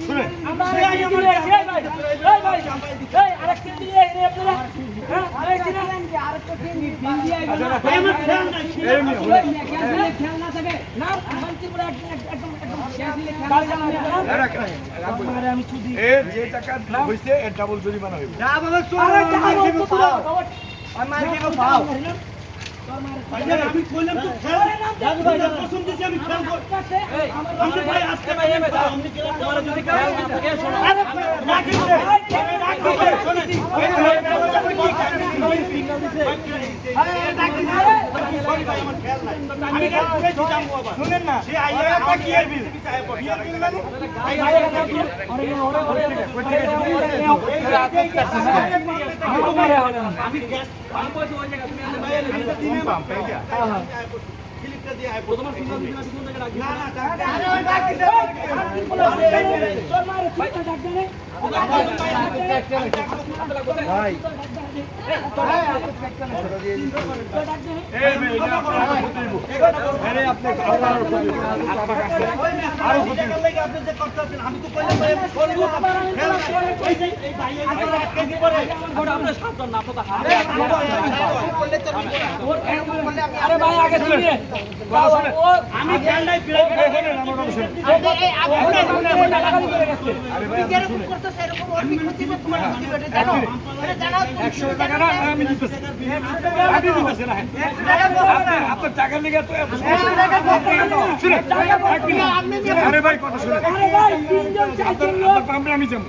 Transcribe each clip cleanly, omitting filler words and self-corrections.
শুনে আমরা ভাই আরেকটা দিয়ে এনে আপনারা হ্যাঁ আরেকটা আরেকটা পিন দিয়ে আমার খেয়াল নাই খেয়াল না থাকে না শান্তিপুরে একদম আমি চুদি যে টাকা হইছে এর ডাবল জরিমানা হইবে যা বাবা আমি দিব পাও আমি কইলাম তো খেয়াল কসম দিছি আমি খেয়াল করতেছে আমি ভাই আজকে ভাই আপনি কি তোমার যদি খেয়াল না থাকে শোনো আরে রাখি দে শুনেন না সে আইয়া কি বিল বিল মানে আমি গ্যাস আমি পয়সা ওই জায়গা তুমি দিনে পাম্প পেগা ক্লিকটা দিয়ে আই তোমার ফিঙ্গার দিনা কোন জায়গা রাখি না না আরে ওই ডাক দিতে চল মারে ফিটা ডাক দেনে ভাই আপনার টাকা লেগে তো আরে ভাই কথা শুনে আমি যাবো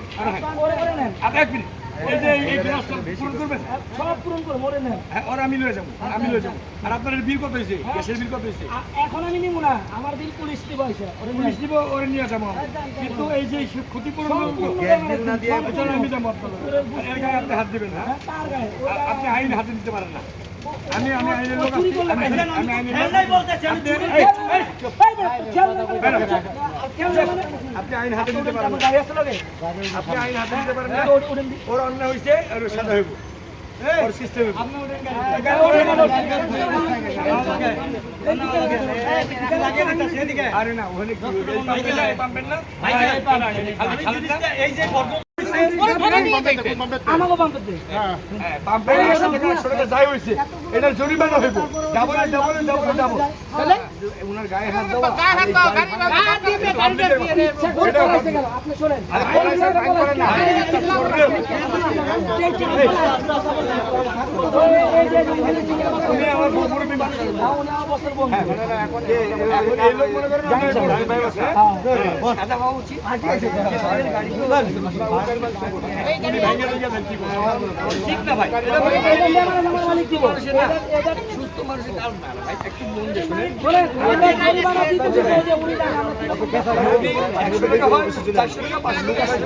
এক মিনিট এই যে এই গ্লাসটা পূরণ করবেন সব পূরণ করে মরে নেন আর আমি লয়ে যাবো আর আপনার বিল কত হয়েছে গ্যাসের বিল কত হয়েছে এখন আমি নিব না আমার বিল পুলিশ দিব হয়েছে পুলিশ দিব ওরে নিয়ে যাবো কিন্তু এই যে ক্ষতিপূরণ না দিয়ে আমি যাবো এর গায়ে আপনি হাত দিবেন না আপনি আইন হাতে দিতে পারেন না আমি আইনের লোক আমি আইনের আপনি আইন হাতে দিতে পারেন আপনি আইন হাতে দিতে পারেন না ওর অন্যায় হয়েছে আর সাজা হইব ওর সিস্টেম আরে না ওখানে কি পাবেন না এই যে আমাকে পাম্প দে হ্যাঁ পাম্পের সাথে যাই হইছে এটা জরিমানা হইব ডাবল তাহলে ওনার গায়ে হাত দাও গায়ে দিবে আপনি শুনেন তুমি আমার মুরব্বি বাচ্চা দাও না বছর বন্ধ এখন এই লোক মনে করেন আমি ভাই আছে আদা বাবু উচিত গাড়ি এই গাড়ি ভাঙা দিয়া দেন ঠিক না ভাই এটা মালিক দিব এটা সুস্থ মানুষের কারণ না ভাই একটু মন দিয়ে শুনেন বলে গাড়ি বানা দিতে যে উনি টাকা আমরা 100 টাকা হয় 400 টাকা 500 টাকা